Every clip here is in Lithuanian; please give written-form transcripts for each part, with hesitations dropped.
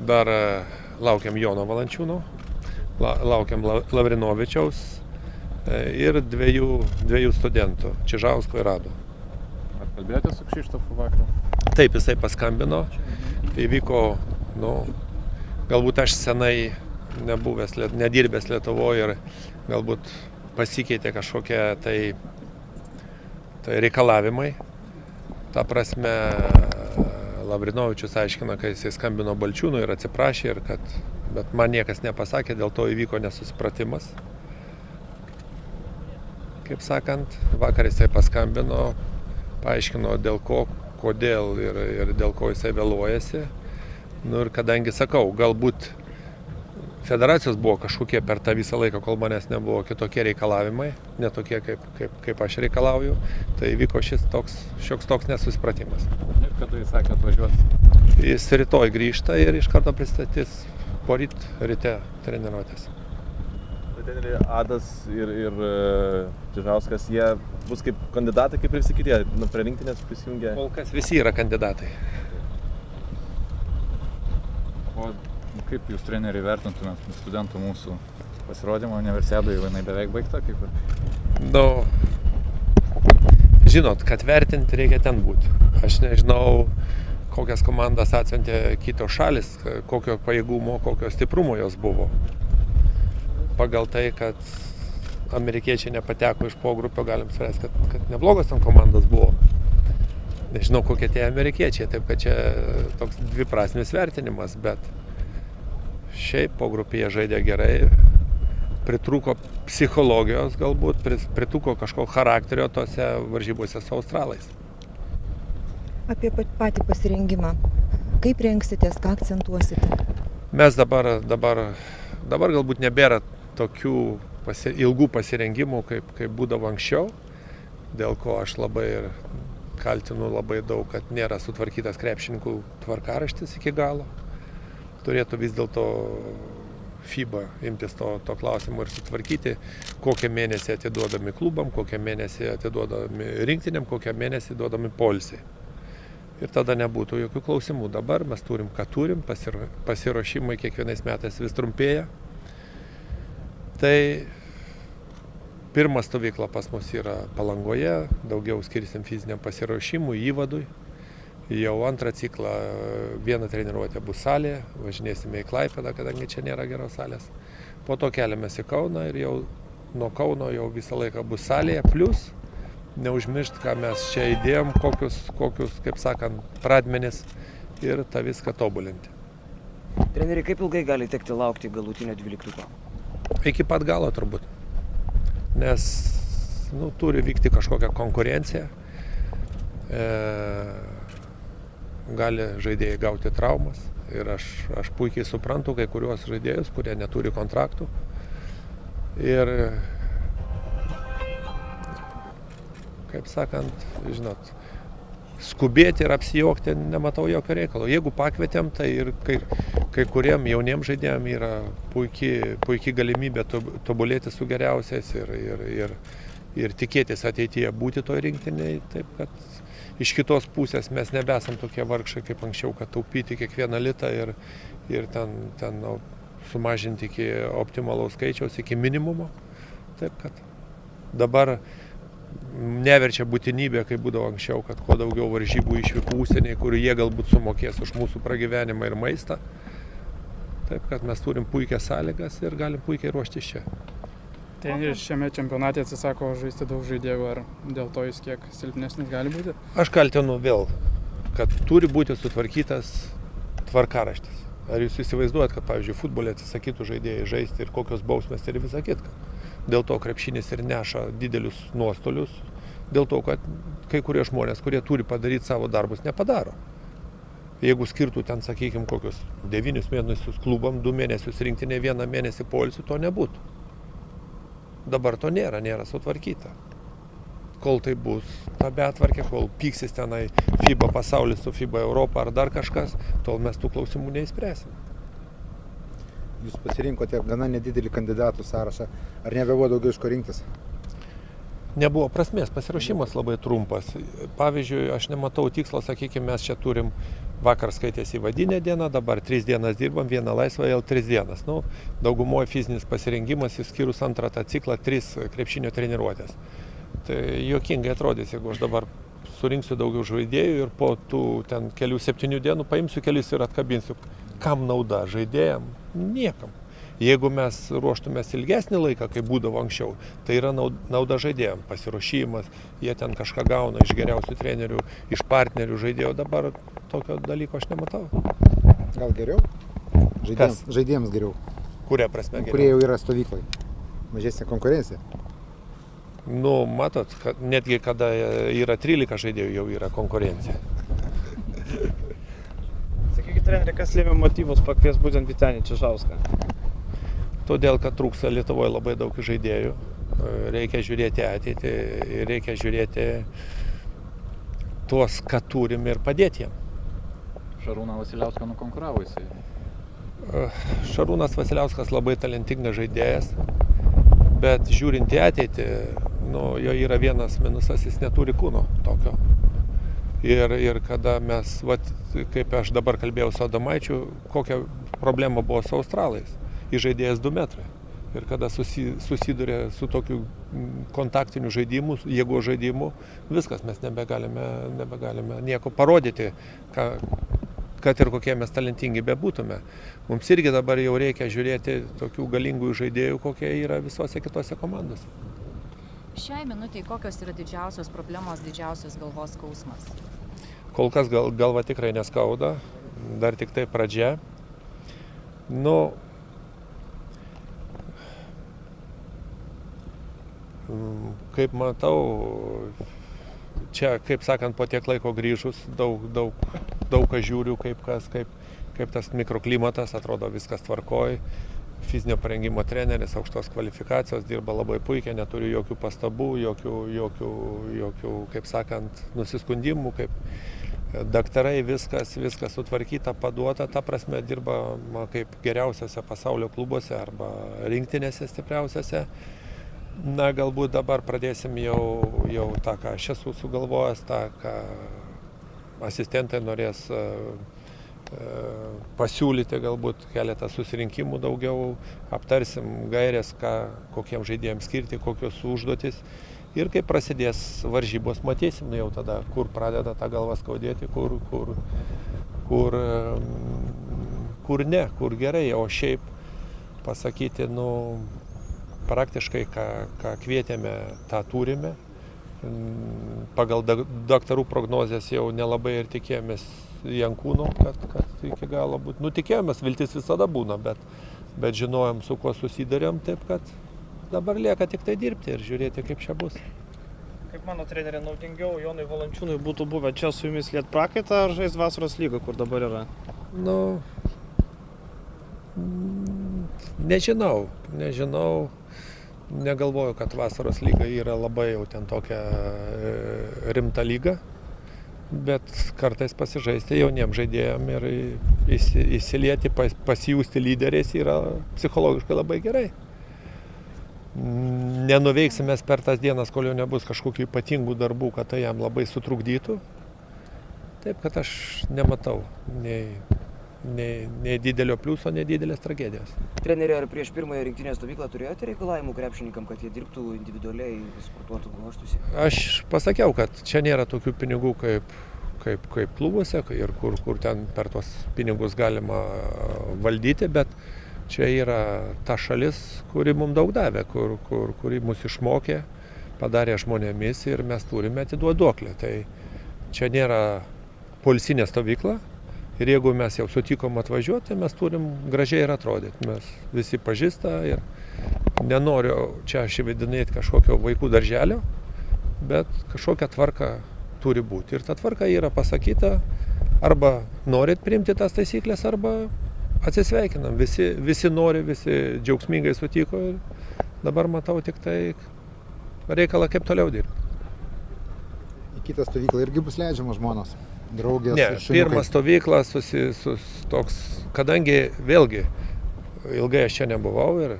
dar laukiam Jono Valančiūno, laukiam Lavrinovičiaus ir dviejų studentų, Čižausko ir Rado. Ar kalbėjote su Kšištofu vakar? Taip, jisai paskambino, įvyko, galbūt aš senai nedirbęs Lietuvoje ir galbūt pasikeitė kažkokie tai reikalavimai. Ta prasme, Lavrinovičius aiškina, kad jisai skambino Balčiūnui ir atsiprašė, bet man niekas nepasakė, dėl to įvyko nesusipratimas. Kaip sakant, vakar jisai paskambino, paaiškino dėl ko, kodėl ir dėl ko jisai vėluojasi. Ir kadangi sakau, galbūt federacijos buvo kažkokie per tą visą laiką, kol manęs nebuvo kitokie reikalavimai, ne tokie kaip aš reikalauju, tai vyko šioks toks nesusipratimas. Ir kada jis sakė atvažiuos? Jis rytoj grįžta ir iš karto pristatys poryt ryte treniruotės. Treneriai Adas ir Čižauskas, jie bus kaip kandidatai, kaip ir visi kiti, prie rinktinės prisijungė. Kol kas visi yra kandidatai. O kaip jūs, treneriai, vertintumėt studentų mūsų pasirodymą universiadoje, jinai beveik baigta? Žinot, kad vertinti reikia ten būti. Aš nežinau, kokias komandas atsiuntė kitos šalis, kokio pajėgumo, kokio stiprumo jos buvo. Pagal tai, kad amerikiečiai nepateko iš pogrupio, galim spręsti, kad neblogos ten komandos buvo. Nežinau, kokie tie amerikiečiai, taip kad čia toks dviprasmis vertinimas, bet šiaip pogrupyje žaidė gerai, pritrūko psichologijos galbūt, pritrūko kažkokio charakterio tose varžybose su australais. Apie patį pasirengimą. Kaip rengsitės, ką akcentuosite? Mes dabar galbūt nebėra tokių ilgų pasirengimų, kaip būdavo anksčiau, dėl ko aš labai ir kaltinu labai daug, kad nėra sutvarkytas krepšininkų tvarkaraštis iki galo. Turėtų vis dėlto FIBA imtis to klausimo ir sutvarkyti, kokią mėnesį atiduodami klubam, kokią mėnesį atiduodami rinktiniam, kokią mėnesį duodami poilsiai. Ir tada nebūtų jokių klausimų. Dabar mes turim, ką turim, pasiruošimai kiekvienais metais vis trumpėja. Tai pirma stovykla pas mus yra Palangoje, daugiau skirsim fiziniam pasiruošimui, įvadui. Jau antrą ciklą vieną treniruotę bus salėje, važinėsime į Klaipėdą, kadangi čia nėra geros salės. Po to keliamės į Kauną ir jau nuo Kauno jau visą laiką bus salėje, plus neužmiršti, ką mes čia įdėjom, kokius, kaip sakant, pradmenis ir tą viską tobulinti. Treneri, kaip ilgai gali tekti laukti galutinio 12-ko? Iki pat galo turbūt, nes turi vykti kažkokia konkurencija. Gali žaidėjai gauti traumas ir aš puikiai suprantu kai kuriuos žaidėjus, kurie neturi kontraktų. Ir, kaip sakant, žinot, skubėti ir apsijuokti nematau jokio reikalo. Jeigu pakvietėm, tai ir kai kuriem jauniem žaidėjam yra puikiai galimybė tobulėti su geriausiais ir tikėtis ateityje būti toj rinktiniai, taip kad iš kitos pusės mes nebesam tokie vargšai kaip anksčiau, kad taupyti kiekvieną litą ir ten sumažinti iki optimalaus skaičiaus, iki minimumo. Taip kad dabar neverčia būtinybė, kaip būdavo anksčiau, kad kuo daugiau varžybų išvykų užsienyje, kur jie galbūt sumokės už mūsų pragyvenimą ir maistą. Taip kad mes turim puikias sąlygas ir galim puikiai ruoštis čia. Treneris šiame čempionate atsisako žaisti daug žaidėjų, ar dėl to jis kiek silpnesnis gali būti? Aš kaltinu vėl, kad turi būti sutvarkytas tvarkaraštis. Ar jūs įsivaizduojat, kad, pavyzdžiui, futbole atsisakytų žaidėjai žaisti ir kokios bausmės ir visą kitką? Dėl to krepšinis ir neša didelius nuostolius, dėl to, kad kai kurie žmonės, kurie turi padaryti savo darbus, nepadaro. Jeigu skirtų ten, sakykime, kokius 9 mėnesius klubam, 2 mėnesius rinktinė, 1 mėnesį poilsių, to nebūtų. Dabar to nėra sutvarkyta. Kol tai bus ta betvarkė, kol pyksis tenai FIBA pasaulis su FIBA Europa ar dar kažkas, tol mes tų klausimų neįspręsim. Jūs pasirinkote gana nedidelį kandidatų sąrašą. Ar nebebuvo daugiau iš ko rinktis? Nebuvo prasmės, pasiruošimas labai trumpas. Pavyzdžiui, aš nematau tikslo, sakykime, mes čia turim vakar skaitėsi įvadinė diena, dabar 3 dienas dirbam, 1 laisvą, vėl 3 dienas. Nu, daugumoje fizinis pasirengimas, išskyrus antrą tą ciklą, 3 krepšinio treniruotės. Tai juokingai atrodys, jeigu aš dabar surinksiu daugiau žaidėjų ir po tų ten kelių 7 dienų paimsiu kelis ir atkabinsiu. Kam nauda žaidėjam? Niekam. Jeigu mes ruoštumės ilgesnį laiką, kaip būdavo anksčiau, tai yra nauda žaidėjam, pasiruošimas, jie ten kažką gauna iš geriausių trenerių, iš partnerių žaidėjų, dabar tokio dalyko aš nematau. Gal geriau? Žaidėjams geriau. Kuria prasme geriau? Kurie jau yra stovyklai. Mažesnė konkurencija. Nu, matot, kad netgi kada yra 13 žaidėjų, jau yra konkurencija. Sakykit, treneri, kas lėmė motyvus pakvies būtent Vytenį Čižauską? Todėl, kad trūksta Lietuvoje labai daug žaidėjų, reikia žiūrėti ateitį, reikia žiūrėti tuos, ką turim ir padėti jiem. Šarūną Vasiliauską nukonkuravo jisai. Šarūnas Vasiliauskas labai talentingas žaidėjas, bet žiūrint į ateitį, nu, jo yra vienas minusas, jis neturi kūno tokio. Ir kada mes, vat, kaip aš dabar kalbėjau su Adomaičiu, kokia problema buvo su australais. Žaidėjas 2 metrai. Ir kada susiduria su tokiu kontaktiniu žaidimu, jėgos žaidimu, viskas, mes nebegalime nieko parodyti, kad ir kokie mes talentingi bebūtume. Mums irgi dabar jau reikia žiūrėti tokių galingų žaidėjų, kokie yra visose kitose komandose. Šiai minutei kokios yra didžiausios problemos, didžiausias galvos skausmas? Kol kas galva tikrai neskauda, dar tik tai pradžia. Nu, kaip matau, čia, kaip sakant, po tiek laiko grįžus, daug ką žiūriu, kaip tas mikroklimatas, atrodo viskas tvarkoj. Fizinio parengimo treneris, aukštos kvalifikacijos, dirba labai puikiai, neturiu jokių pastabų, jokių, kaip sakant, nusiskundimų, kaip daktarai, viskas sutvarkyta, paduota, ta prasme dirba kaip geriausiose pasaulio klubuose arba rinktinėse stipriausiose. Na, galbūt dabar pradėsim jau tą, ką aš esu sugalvojęs, tą, ką asistentai norės pasiūlyti, galbūt keletą susirinkimų daugiau, aptarsim gairės, kokiem žaidėjams skirti, kokios užduotis. Ir kai prasidės varžybos, matysim jau tada, kur pradeda tą galvą skaudėti, kur ne, kur gerai, o šiaip pasakyti, nu, praktiškai, ką kvietėme, tą turime. Pagal daktarų prognozes jau nelabai ir tikėjomės Jankūno, kad iki galo būtų. Nu, tikėjomės, viltis visada būna, bet žinojom, su kuo susidarėm, taip kad dabar lieka tik tai dirbti ir žiūrėti, kaip čia bus. Kaip mano trenerė, naudingiau Jonui Valančiūnui būtų buvę čia su jumis liet prakaitą ar žaist vasaros lygą, kur dabar yra? Nu, nežinau. Negalvoju, kad vasaros lyga yra labai jau ten tokia rimta lyga, bet kartais pasižaisti jauniem žaidėjam ir įsilieti, pasijūsti lyderiais yra psichologiškai labai gerai. Nenuveiksime per tas dienas, kol jau nebus kažkokių ypatingų darbų, kad tai jam labai sutrukdytų. Taip, kad aš nematau nei didelio pliuso, nei didelės tragedijos. Treneri, ar prieš pirmąją rinktinės stovyklą turėjote reikalavimų krepšininkam, kad jie dirbtų individualiai, sportuotų, ruoštųsi? Aš pasakiau, kad čia nėra tokių pinigų kaip klubuose ir kur ten per tos pinigus galima valdyti, bet čia yra ta šalis, kuri mums daug davė, kuri mus išmokė, padarė žmonėmis ir mes turime atiduoti duoklę. Tai čia nėra poilsinė stovykla. Ir jeigu mes jau sutikom atvažiuoti, tai mes turim gražiai ir atrodyti. Mes visi pažįsta ir nenoriu čia aš įvedinėti kažkokio vaikų darželio, bet kažkokia tvarka turi būti. Ir ta tvarka yra pasakyta, arba norit priimti tas taisyklės, arba atsisveikinam. Visi nori, visi džiaugsmingai sutiko ir dabar matau tik tai reikalą, kaip toliau dirbti. Į kitą stovyklą irgi bus leidžiama žmonos? Draugės, ne, pirma stovykla toks, kadangi vėlgi ilgai aš čia nebuvau ir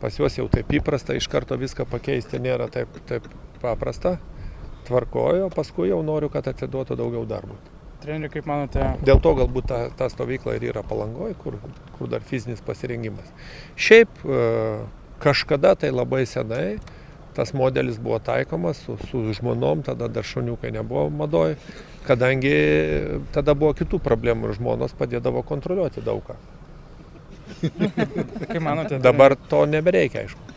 pas juos jau taip įprasta, iš karto viską pakeisti nėra taip paprasta, tvarkojo, paskui jau noriu, kad atiduotų daugiau darbų. Treneri, kaip manote, Dėl to galbūt ta stovykla ir yra Palangoje, kur dar fizinis pasirengimas. Šiaip kažkada tai labai senai tas modelis buvo taikomas su žmonom, tada dar šuniukai nebuvo madoj, kadangi tada buvo kitų problemų ir žmonos padėdavo kontroliuoti daug ką. kaip manote, Dabar to nebereikia, aišku.